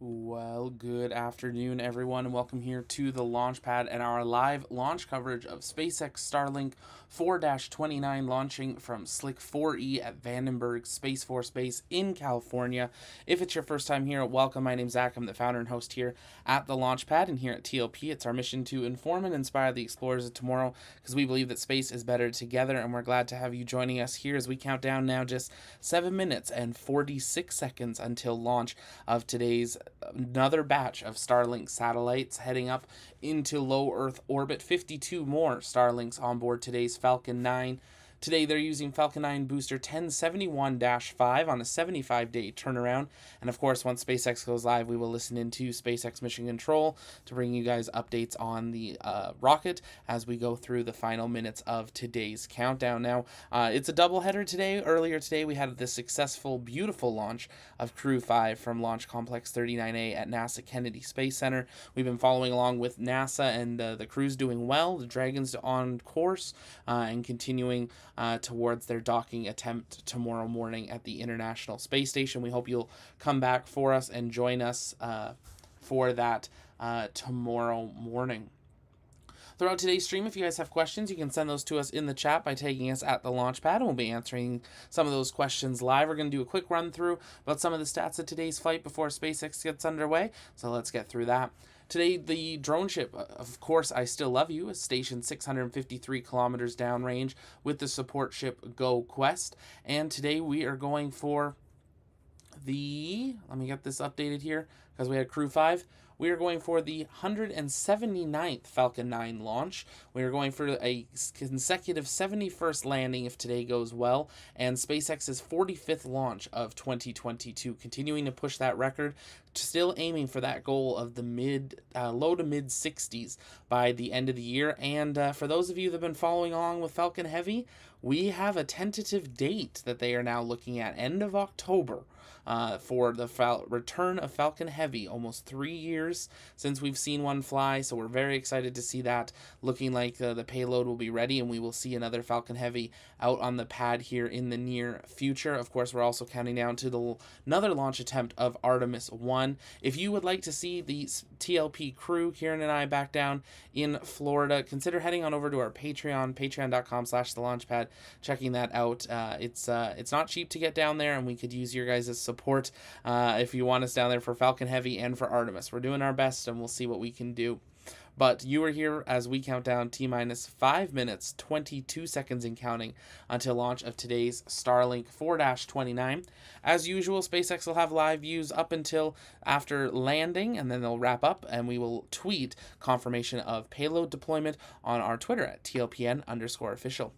Well, good afternoon, everyone, and welcome here to the launch pad and our live launch coverage of SpaceX Starlink 4-29 launching from Slick 4E at Vandenberg Space Force Base in California. If it's your first time here, welcome. My name's Zach. I'm the founder and host here at the launch pad, and here at TLP, it's our mission to inform and inspire the explorers of tomorrow because we believe that space is better together, and we're glad to have you joining us here as we count down now just 7 minutes and 46 seconds until launch of today's another batch of Starlink satellites heading up into low Earth orbit. 52 more Starlinks on board today's Falcon 9. Today they're using Falcon 9 booster 1071-5 on a 75-day turnaround. And of course, once SpaceX goes live, we will listen into SpaceX Mission Control to bring you guys updates on the rocket as we go through the final minutes of today's countdown. Now, it's a doubleheader today. Earlier today, we had the successful, beautiful launch of Crew 5 from Launch Complex 39A at NASA Kennedy Space Center. We've been following along with NASA, and the crew's doing well. The Dragon's on course and continuing towards their docking attempt tomorrow morning at the International Space Station. We hope you'll come back for us and join us for that tomorrow morning. Throughout today's stream, if you guys have questions, you can send those to us in the chat by tagging us at the launch pad, and we'll be answering some of those questions live. We're going to do a quick run through about some of the stats of today's flight before SpaceX gets underway, so let's get through that. Today, the drone ship, of course, I Still Love You, is stationed 653 kilometers downrange with the support ship Go Quest. And today we are going for let me get this updated here because we had Crew 5. We are going for the 179th Falcon 9 launch. We are going for a consecutive 71st landing if today goes well, and SpaceX's 45th launch of 2022, continuing to push that record, still aiming for that goal of the low to mid 60s by the end of the year. And for those of you that have been following along with Falcon Heavy, we have a tentative date that they are now looking at, end of October. For the return of Falcon Heavy, almost 3 years since we've seen one fly, so we're very excited to see that. Looking like the payload will be ready, and we will see another Falcon Heavy out on the pad here in the near future. Of course, we're also counting down to another launch attempt of Artemis 1. If you would like to see the TLP crew, Kieran and I, back down in Florida, consider heading on over to our Patreon, patreon.com/thelaunchpad, checking that out. It's not cheap to get down there, and we could use your guys' support if you want us down there for Falcon Heavy and for Artemis. We're doing our best, and we'll see what we can do. But you are here as we count down T-minus 5 minutes, 22 seconds and counting until launch of today's Starlink 4-29. As usual, SpaceX will have live views up until after landing, and then they'll wrap up, and we will tweet confirmation of payload deployment on our Twitter at TLPN_official.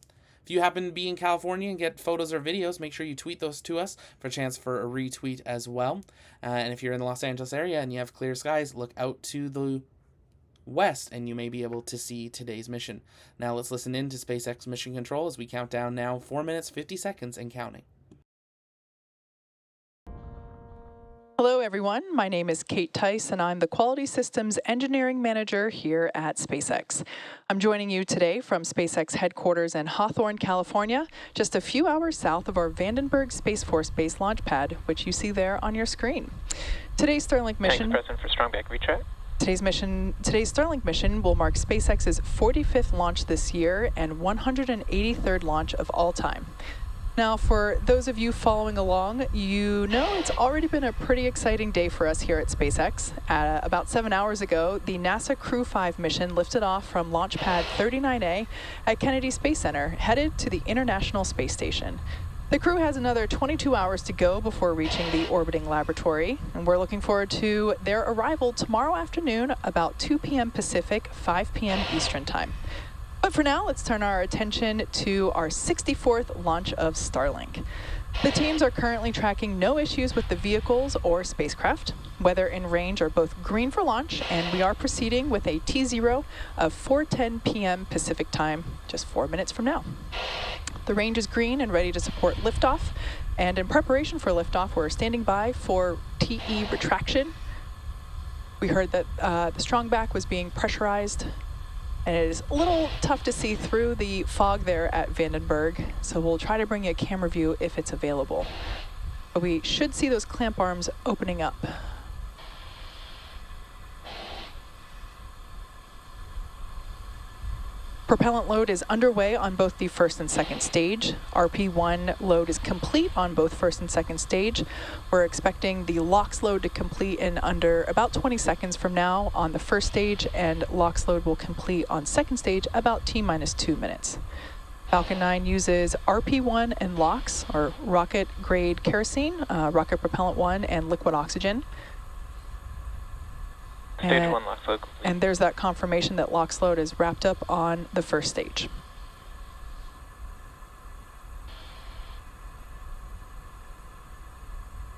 If you happen to be in California and get photos or videos, make sure you tweet those to us for a chance for a retweet as well. And if you're in the Los Angeles area and you have clear skies, look out to the west and you may be able to see today's mission. Now let's listen in to SpaceX Mission Control as we count down now 4 minutes, 50 seconds and counting. Hello everyone, my name is Kate Tice and I'm the Quality Systems Engineering Manager here at SpaceX. I'm joining you today from SpaceX headquarters in Hawthorne, California, just a few hours south of our Vandenberg Space Force Base launch pad, which you see there on your screen. Today's Starlink mission... Thanks, President, for strong back retract. Today's Starlink mission will mark SpaceX's 45th launch this year and 183rd launch of all time. Now, for those of you following along, you know it's already been a pretty exciting day for us here at SpaceX. About 7 hours ago, the NASA Crew 5 mission lifted off from Launch Pad 39A at Kennedy Space Center, headed to the International Space Station. The crew has another 22 hours to go before reaching the orbiting laboratory, and we're looking forward to their arrival tomorrow afternoon about 2 p.m. Pacific, 5 p.m. Eastern Time. But for now, let's turn our attention to our 64th launch of Starlink. The teams are currently tracking no issues with the vehicles or spacecraft. Weather and range are both green for launch, and we are proceeding with a T0 of 4:10 p.m. Pacific Time, just 4 minutes from now. The range is green and ready to support liftoff, and in preparation for liftoff, we're standing by for TE retraction. We heard that the strong back was being pressurized, and it is a little tough to see through the fog there at Vandenberg, so we'll try to bring you a camera view if it's available. But we should see those clamp arms opening up. Propellant load is underway on both the first and second stage. RP1 load is complete on both first and second stage. We're expecting the LOX load to complete in under about 20 seconds from now on the first stage, and LOX load will complete on second stage about T-minus 2 minutes. Falcon 9 uses RP1 and LOX, or rocket grade kerosene, rocket propellant 1, and liquid oxygen. Stage 1 LOX load complete. And there's that confirmation that LOX load is wrapped up on the first stage.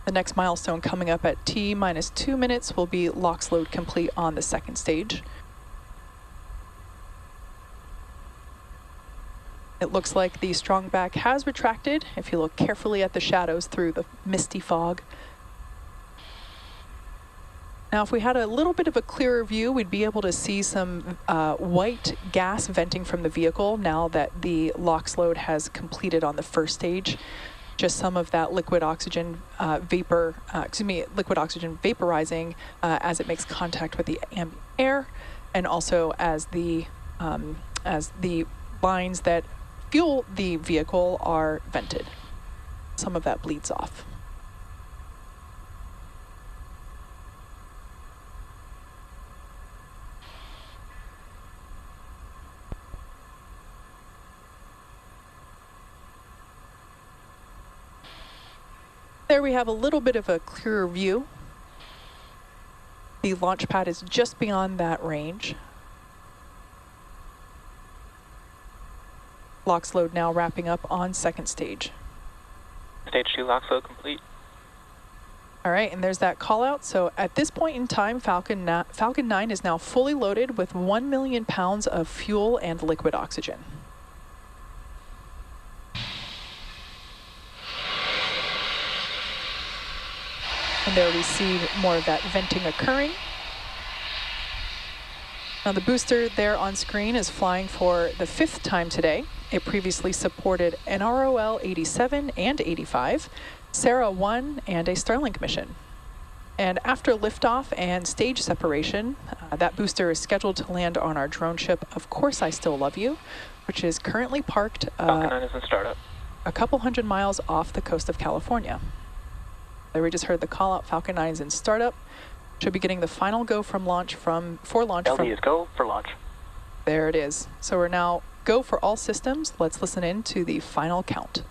The next milestone coming up at T-minus 2 minutes will be LOX load complete on the second stage. It looks like the strong back has retracted if you look carefully at the shadows through the misty fog. Now, if we had a little bit of a clearer view, we'd be able to see some white gas venting from the vehicle now that the LOX load has completed on the first stage. Just some of that liquid oxygen liquid oxygen vaporizing as it makes contact with the ambient air, and also as the lines that fuel the vehicle are vented. Some of that bleeds off. There we have a little bit of a clearer view. The launch pad is just beyond that range. LOX load now wrapping up on second stage. Stage 2 LOX load complete. All right, and there's that call out. So at this point in time, Falcon 9 is now fully loaded with 1 million pounds of fuel and liquid oxygen. And there we see more of that venting occurring. Now the booster there on screen is flying for the 5th time today. It previously supported NROL 87 and 85, Sarah 1, and a Starlink mission. And after liftoff and stage separation, that booster is scheduled to land on our drone ship, Of Course I Still Love You, which is currently parked Falcon 9 is in startup. a couple hundred miles off the coast of California. There we just heard the call out. Falcon 9 is in startup. Should be getting the final go for launch. LD is go for launch. There it is. So we're now go for all systems. Let's listen in to the final count.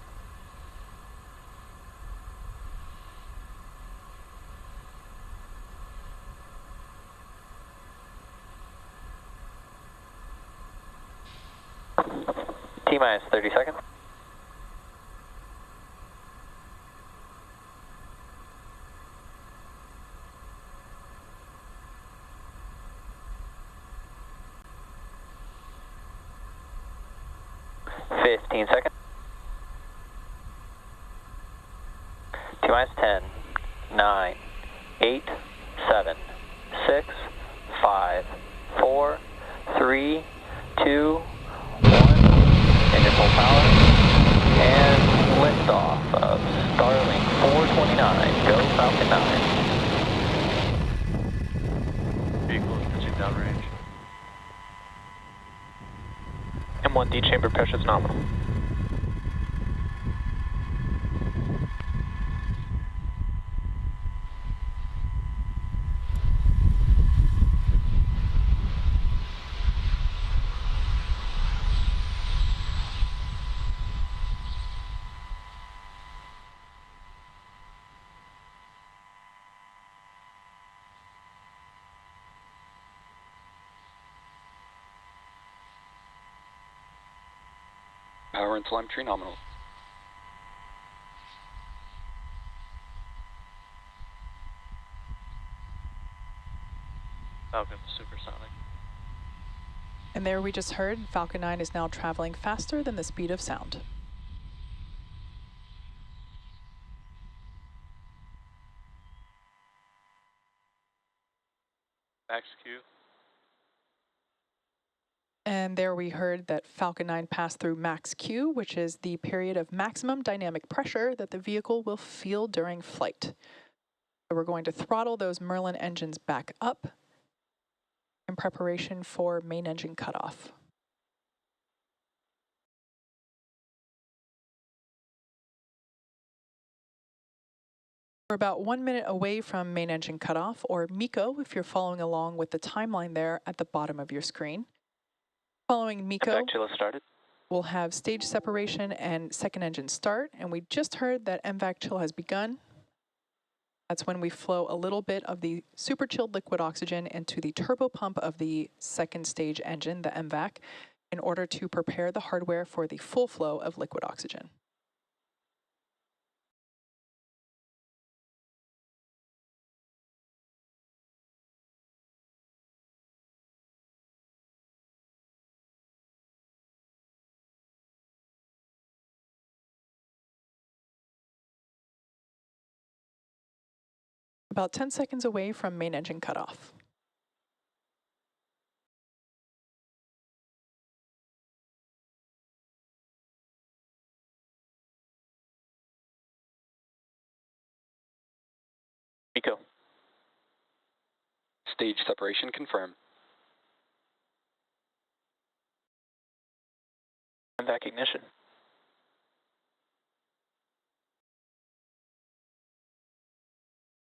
T-minus 30 seconds. Seconds. T-minus 10, 9, 8, 7, 6, 5, 4, 3, 2, 1. Engine full power. And liftoff of Starlink 429. Go Falcon 9. Vehicle is pitching downrange. M1D chamber pressure is nominal. Power and telemetry nominal. Falcon supersonic. And there we just heard Falcon 9 is now traveling faster than the speed of sound. Max Q. And there we heard that Falcon 9 passed through max Q, which is the period of maximum dynamic pressure that the vehicle will feel during flight. So we're going to throttle those Merlin engines back up in preparation for main engine cutoff. We're about 1 minute away from main engine cutoff, or MECO, if you're following along with the timeline there at the bottom of your screen. Following MECO, MVAC chill has started. we'll have stage separation and second engine start, and we just heard that MVAC chill has begun. That's when we flow a little bit of the super chilled liquid oxygen into the turbo pump of the second stage engine, the MVAC, in order to prepare the hardware for the full flow of liquid oxygen. About 10 seconds away from main engine cutoff. MECO. Stage separation confirmed. MVAC ignition.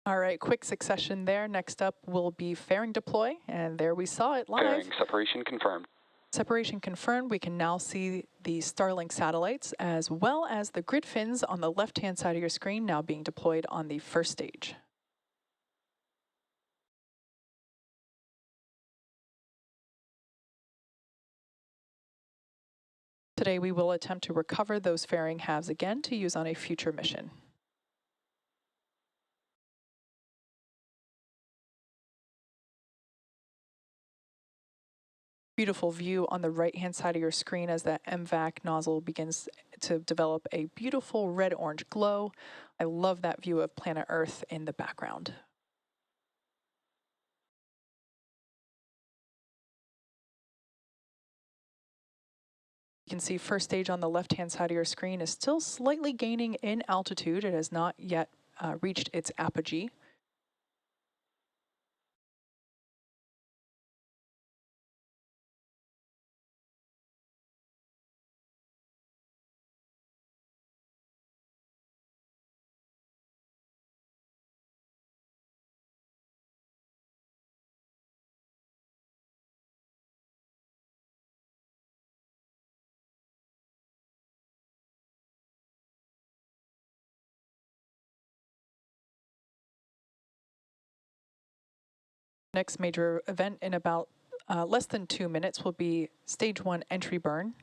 All right, quick succession there. Next up will be fairing deploy, and there we saw it live. Fairing separation confirmed. Separation confirmed. We can now see the Starlink satellites as well as the grid fins on the left-hand side of your screen now being deployed on the first stage. Today we will attempt to recover those fairing halves again to use on a future mission. Beautiful view on the right-hand side of your screen as that MVAC nozzle begins to develop a beautiful red-orange glow. I love that view of planet Earth in the background. You can see first stage on the left-hand side of your screen is still slightly gaining in altitude. It has not yet reached its apogee. Next major event in about less than 2 minutes will be stage 1 entry burn.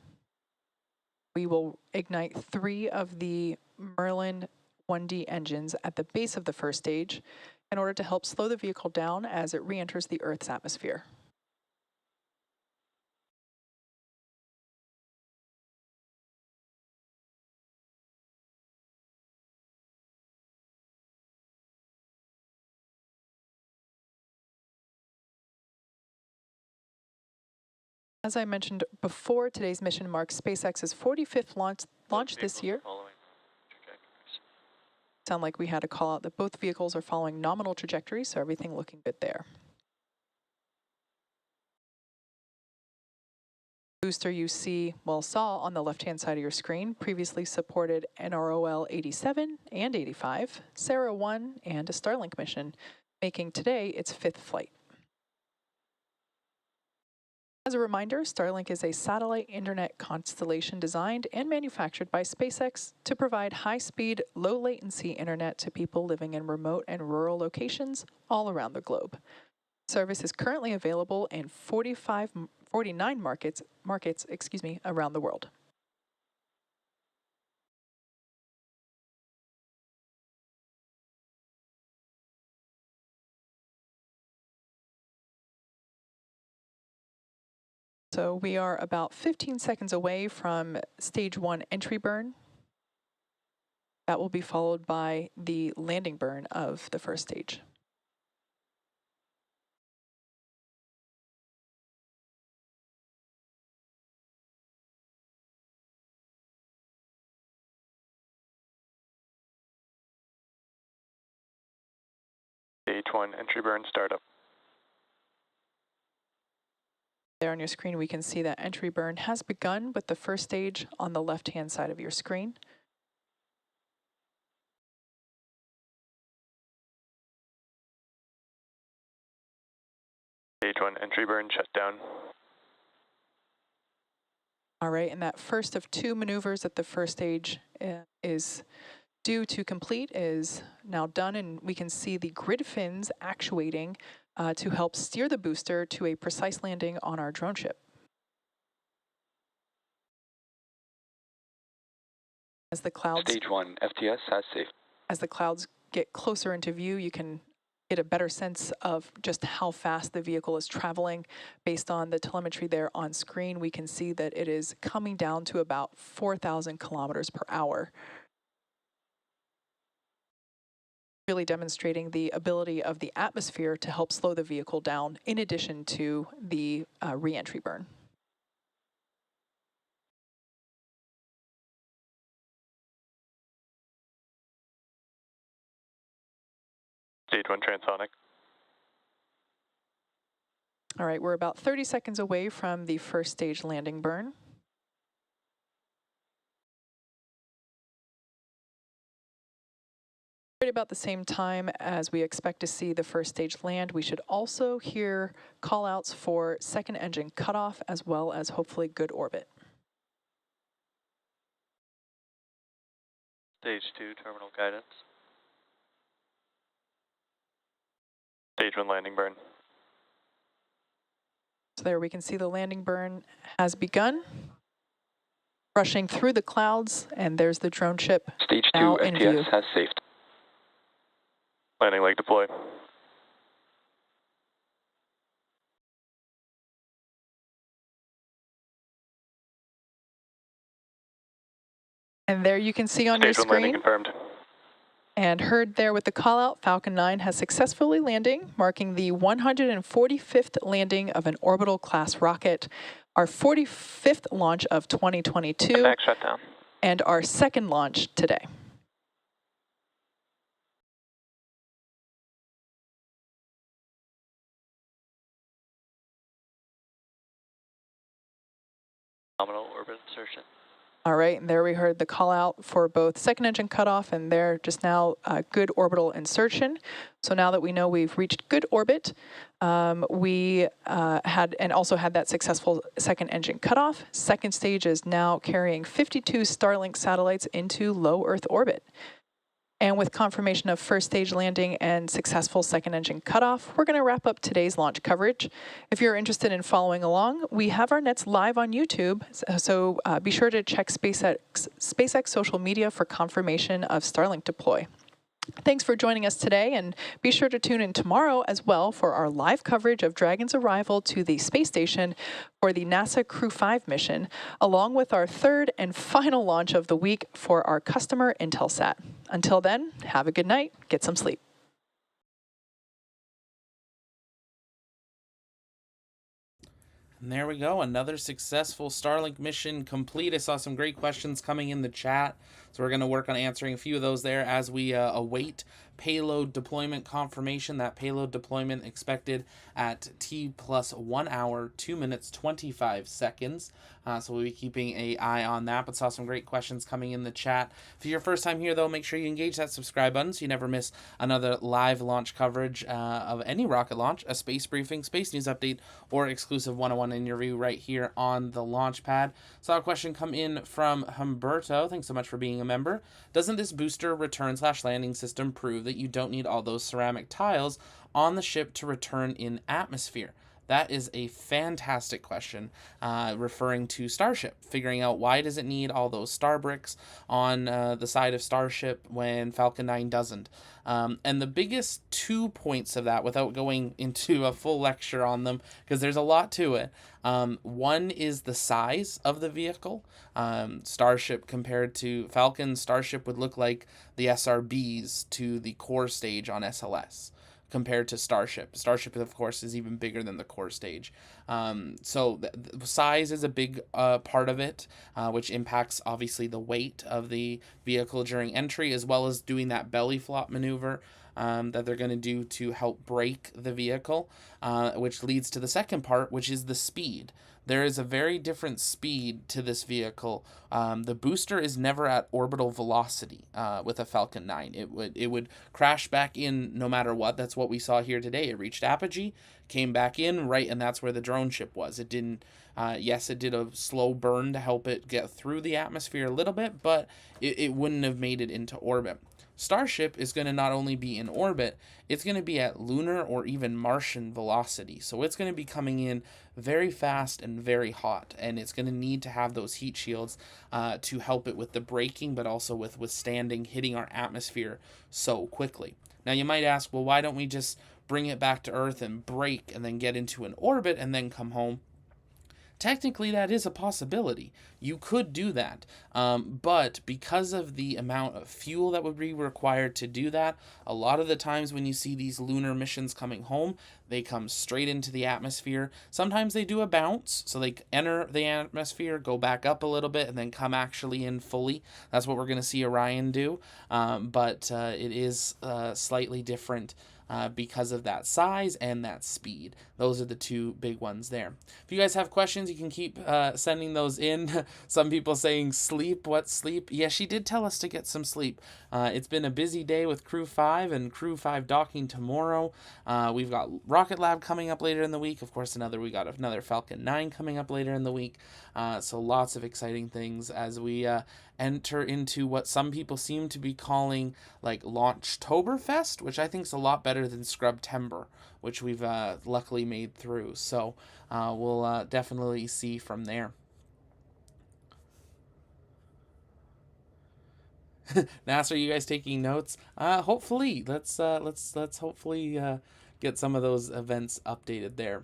We will ignite 3 of the Merlin 1D engines at the base of the first stage in order to help slow the vehicle down as it re-enters the Earth's atmosphere. As I mentioned before, today's mission marks SpaceX's 45th launch this year. Sound like we had a call out that both vehicles are following nominal trajectories, so everything looking good there. Booster you saw on the left-hand side of your screen, previously supported NROL 87 and 85, Sarah 1, and a Starlink mission, making today its 5th flight. As a reminder, Starlink is a satellite internet constellation designed and manufactured by SpaceX to provide high-speed, low-latency internet to people living in remote and rural locations all around the globe. Service is currently available in 49 markets around the world. So we are about 15 seconds away from stage 1 entry burn. That will be followed by the landing burn of the first stage. Stage 1 entry burn startup. There on your screen, we can see that entry burn has begun with the first stage on the left-hand side of your screen. entry burn shut down. All right, and that first of two maneuvers that the first stage is due to complete is now done, and we can see the grid fins actuating to help steer the booster to a precise landing on our drone ship. As the clouds Stage 1, FTS has safe. As the clouds get closer into view, you can get a better sense of just how fast the vehicle is traveling. Based on the telemetry there on screen, we can see that it is coming down to about 4,000 kilometers per hour. Really demonstrating the ability of the atmosphere to help slow the vehicle down in addition to the re-entry burn. Stage 1 transonic. All right, we're about 30 seconds away from the first stage landing burn. Right about the same time as we expect to see the first stage land, we should also hear call-outs for second engine cutoff as well as hopefully good orbit. Stage 2 terminal guidance. Stage 1 landing burn. So there we can see the landing burn has begun, rushing through the clouds, and there's the drone ship Stage 2, now in view. FTS has safe. Landing leg deploy. And there you can see on your Stage 1 landing screen confirmed. and heard there with the call out, Falcon 9 has successfully landing, marking the 145th landing of an orbital class rocket, our 45th launch of 2022, Back shutdown. and our second launch today. Nominal orbit insertion. All right, and there we heard the call out for both second engine cutoff and there just now good orbital insertion. So now that we know we've reached good orbit, we also had that successful second engine cutoff. Second stage is now carrying 52 Starlink satellites into low Earth orbit. And with confirmation of first stage landing and successful second engine cutoff, we're going to wrap up today's launch coverage. If you're interested in following along, we have our nets live on YouTube, so be sure to check SpaceX social media for confirmation of Starlink deploy. Thanks for joining us today, and be sure to tune in tomorrow as well for our live coverage of Dragon's arrival to the space station for the NASA Crew 5 mission, along with our third and final launch of the week for our customer Intelsat. Until then, have a good night, get some sleep. And there we go, another successful Starlink mission complete. I saw some great questions coming in the chat, so we're going to work on answering a few of those there as we await payload deployment confirmation. That payload deployment expected at T+1 hour, 2 minutes, 25 seconds. So we'll be keeping an eye on that, but saw some great questions coming in the chat. If it's your first time here, though, make sure you engage that subscribe button so you never miss another live launch coverage of any rocket launch, a space briefing, space news update, or exclusive 101 interview right here on the launch pad. Saw a question come in from Humberto. Thanks so much for being a member. Doesn't this booster return/landing system prove that you don't need all those ceramic tiles on the ship to return in atmosphere? That is a fantastic question, referring to Starship, figuring out why does it need all those star bricks on the side of Starship when Falcon 9 doesn't. And the biggest 2 points of that, without going into a full lecture on them, because there's a lot to it. One is the size of the vehicle. Starship compared to Falcon, Starship would look like the SRBs to the core stage on SLS. Compared to Starship. Starship, of course, is even bigger than the core stage. So the size is a big part of it, which impacts, obviously, the weight of the vehicle during entry, as well as doing that belly flop maneuver. that they're going to do to help brake the vehicle, which leads to the second part, which is the speed. There is a very different speed to this vehicle. The booster is never at orbital velocity with a Falcon 9. It would crash back in no matter what. That's what we saw here today. It reached apogee, came back in, right, and that's where the drone ship was. It didn't, yes, it did a slow burn to help it get through the atmosphere a little bit, but it wouldn't have made it into orbit. Starship is going to not only be in orbit, it's going to be at lunar or even Martian velocity. So it's going to be coming in very fast and very hot, and it's going to need to have those heat shields to help it with the braking, but also with withstanding hitting our atmosphere so quickly. Now you might ask, well, why don't we just bring it back to Earth and brake and then get into an orbit and then come home? Technically, that is a possibility. You could do that, but because of the amount of fuel that would be required to do that, a lot of the times when you see these lunar missions coming home, they come straight into the atmosphere. Sometimes they do a bounce, so they enter the atmosphere, go back up a little bit, and then come actually in fully. That's what we're going to see Orion do, but it is slightly different because of that size and that speed. Those are the two big ones there. If you guys have questions, you can keep sending those in. Some people saying sleep, what sleep? Yeah, she did tell us to get some sleep. It's been a busy day with Crew 5 and Crew 5 docking tomorrow. We've got Rocket Lab coming up later in the week. Of course, we got another Falcon 9 coming up later in the week. So lots of exciting things as we enter into what some people seem to be calling like Launchtoberfest, which I think is a lot better than Scrubtember, which we've luckily made through. So we'll definitely see from there. NASA, are you guys taking notes? Hopefully, let's hopefully get some of those events updated there.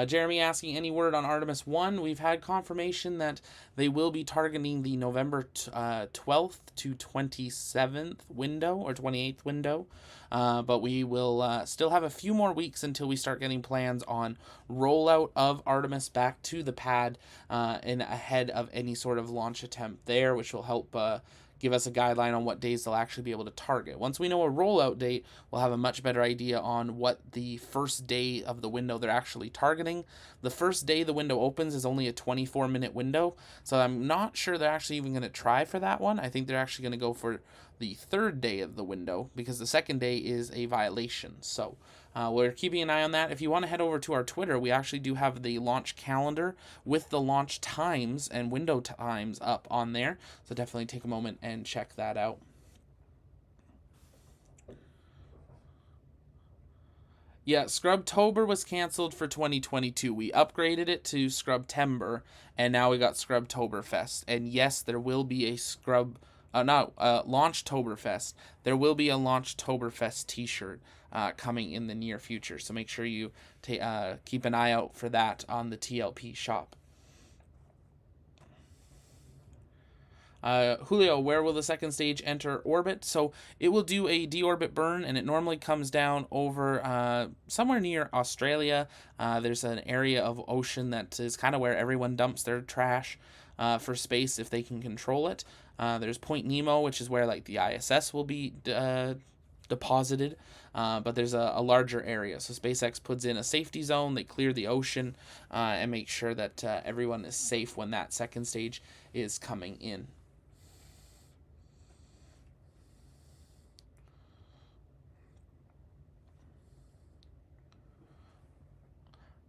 Jeremy asking, any word on Artemis 1? We've had confirmation that they will be targeting the November 12th to 27th window, or 28th window, but we will still have a few more weeks until we start getting plans on rollout of Artemis back to the pad and ahead of any sort of launch attempt there, which will help give us a guideline on what days they'll actually be able to target. Once we know a rollout date, we'll have a much better idea on what the first day of the window they're actually targeting. The first day the window opens is only a 24-minute window, so I'm not sure they're actually even going to try for that one. I think they're actually going to go for the third day of the window, because the second day is a violation. So we're keeping an eye on that. If you want to head over to our Twitter, we actually do have the launch calendar with the launch times and window times up on there. So definitely take a moment and check that out. Yeah, Scrubtober was canceled for 2022. We upgraded it to Scrubtember, and now we got Scrubtoberfest. And yes, there will be a Launchtoberfest. There will be a Launchtoberfest t-shirt coming in the near future. So make sure you keep an eye out for that on the TLP shop. Julio, where will the second stage enter orbit? So it will do a deorbit burn, and it normally comes down over somewhere near Australia. There's an area of ocean that is kind of where everyone dumps their trash for space if they can control it. There's Point Nemo, which is where like the ISS will be deposited, but there's a larger area. So SpaceX puts in a safety zone, they clear the ocean, and make sure that everyone is safe when that second stage is coming in.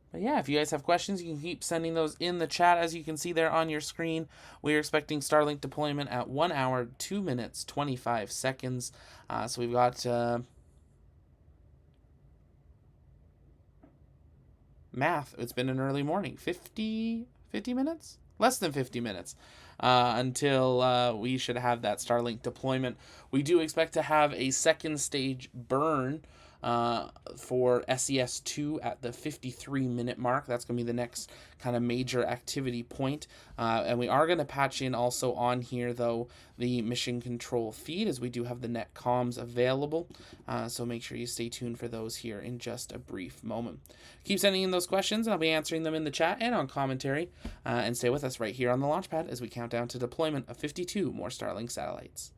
But yeah, if you guys have questions, you can keep sending those in the chat. As you can see there on your screen, we are expecting Starlink deployment at 1 hour, 2 minutes, 25 seconds. So we've got math. It's been an early morning. 50 minutes? Less than 50 minutes until we should have that Starlink deployment. We do expect to have a second stage burn for SES-2 at the 53-minute mark. That's going to be the next kind of major activity point. And we are going to patch in also on here, though, the mission control feed, as we do have the net comms available. So make sure you stay tuned for those here in just a brief moment. Keep sending in those questions, and I'll be answering them in the chat and on commentary. And stay with us right here on the launch pad as we count down to deployment of 52 more Starlink satellites.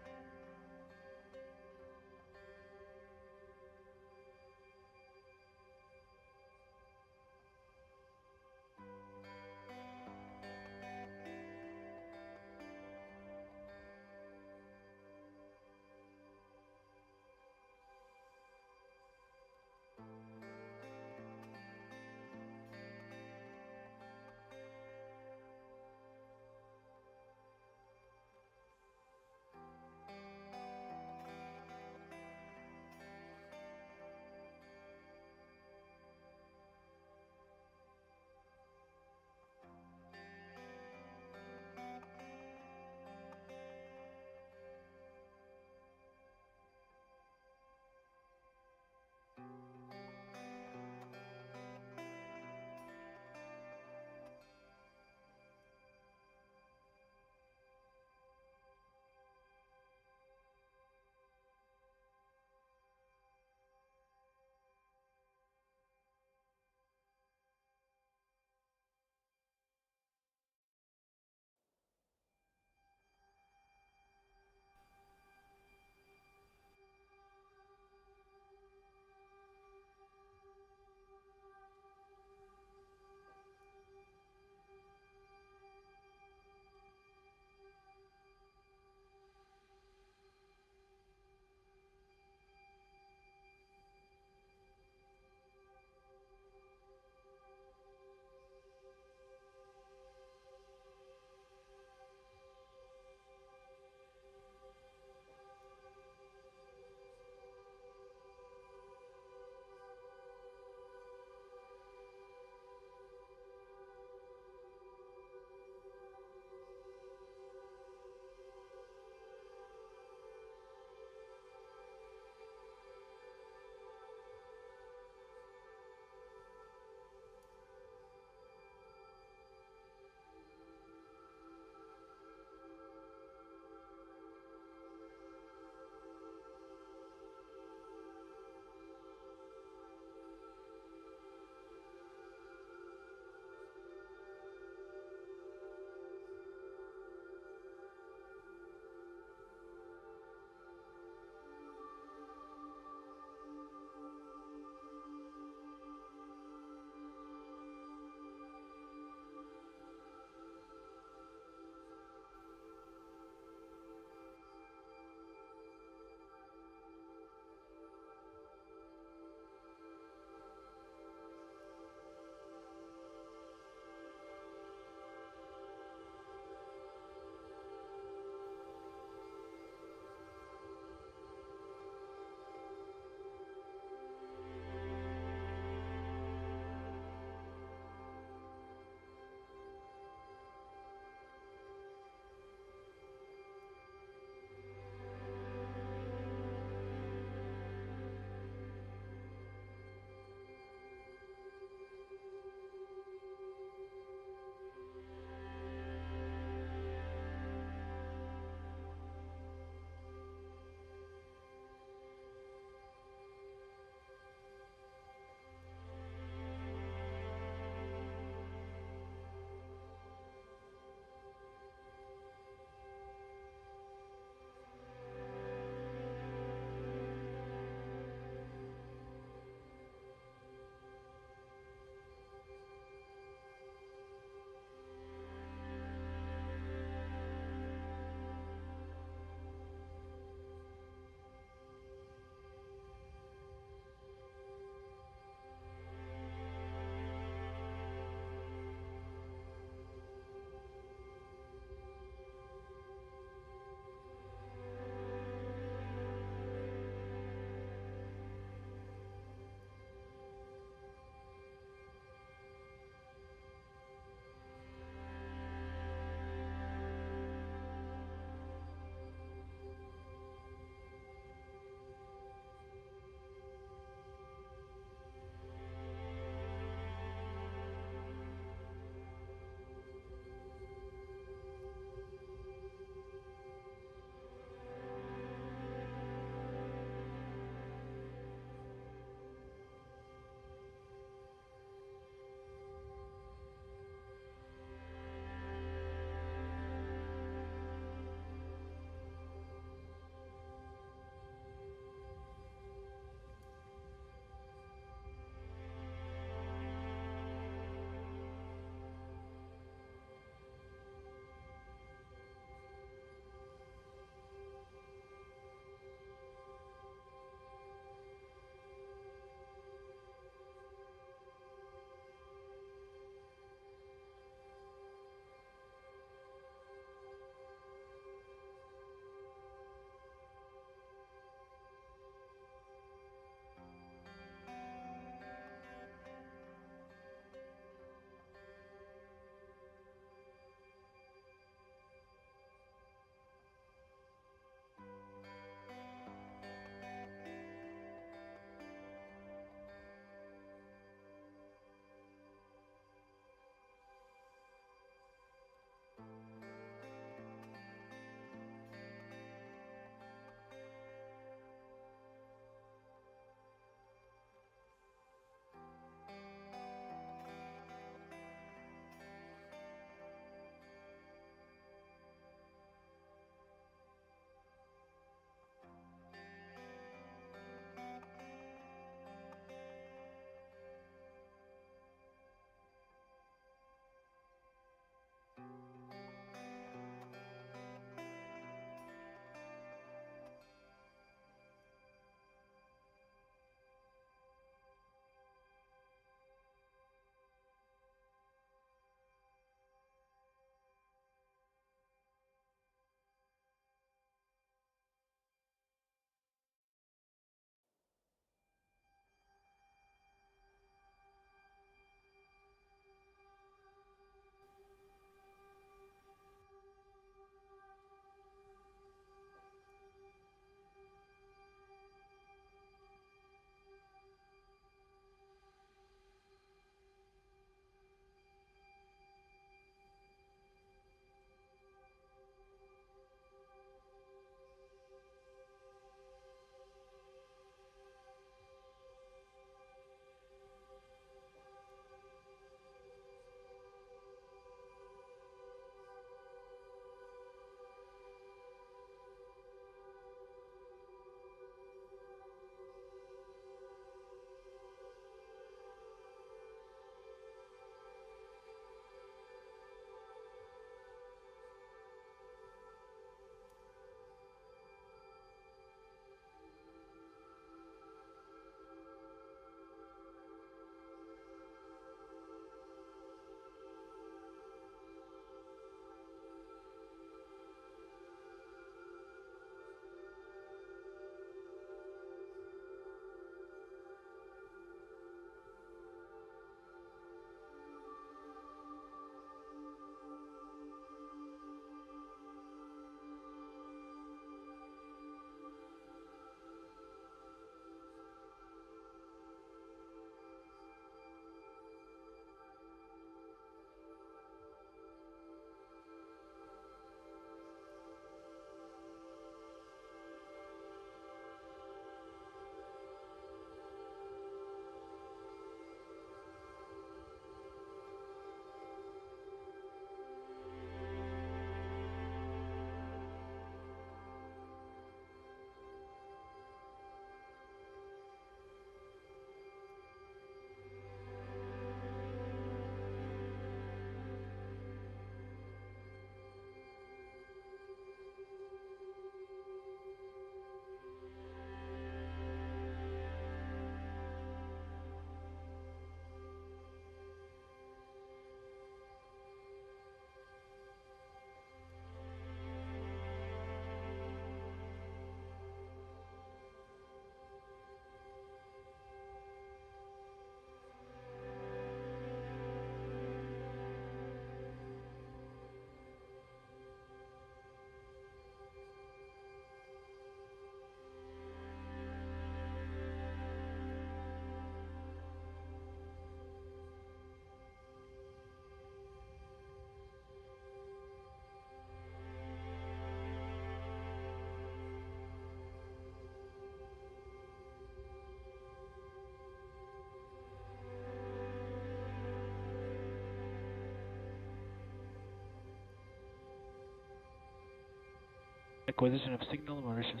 Acquisition of signal Mauritius.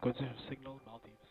Acquisition signal Maldives.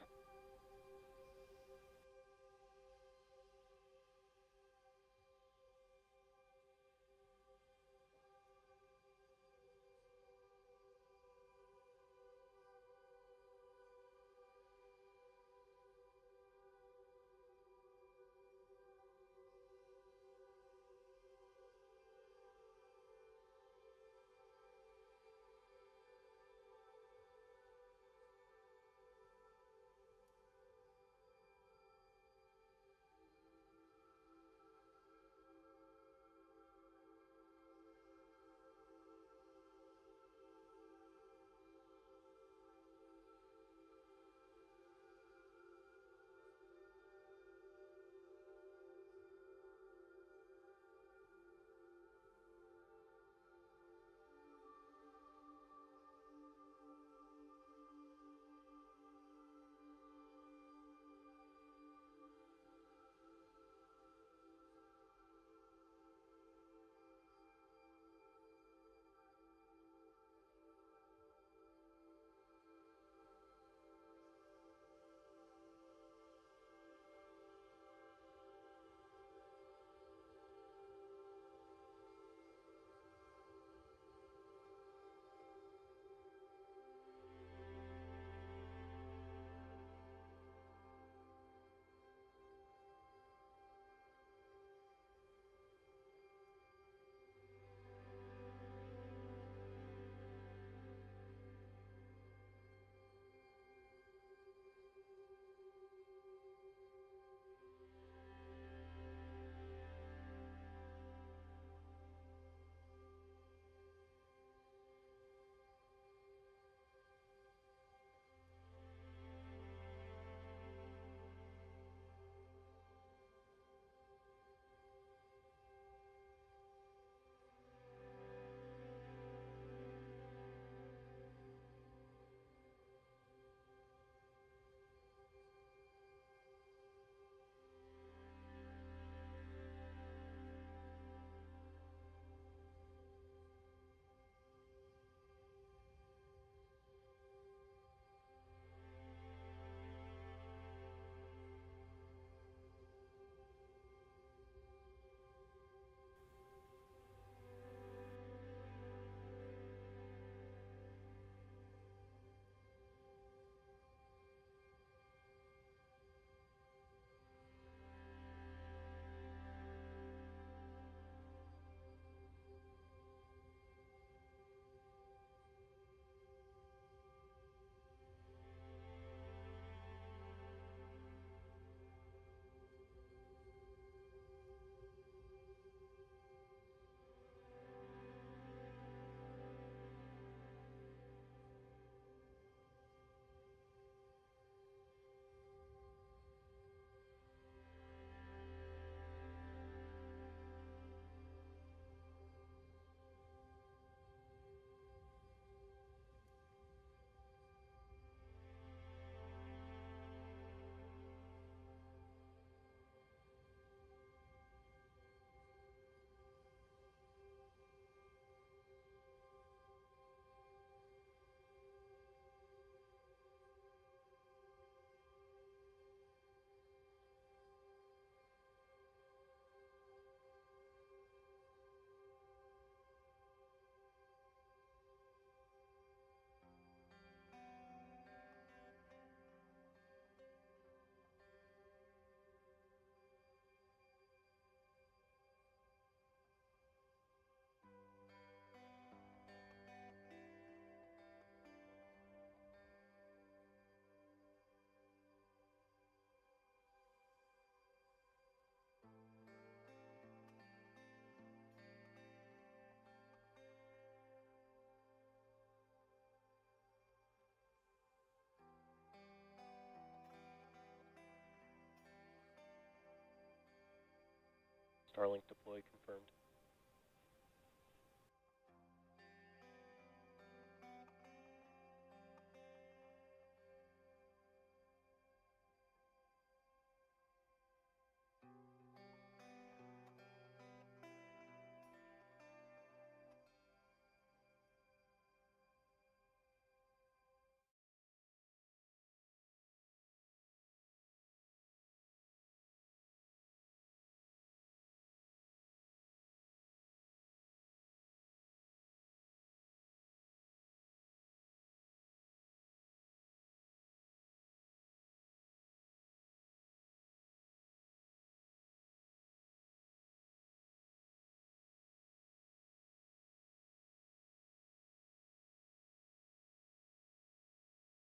Starlink deploy confirmed.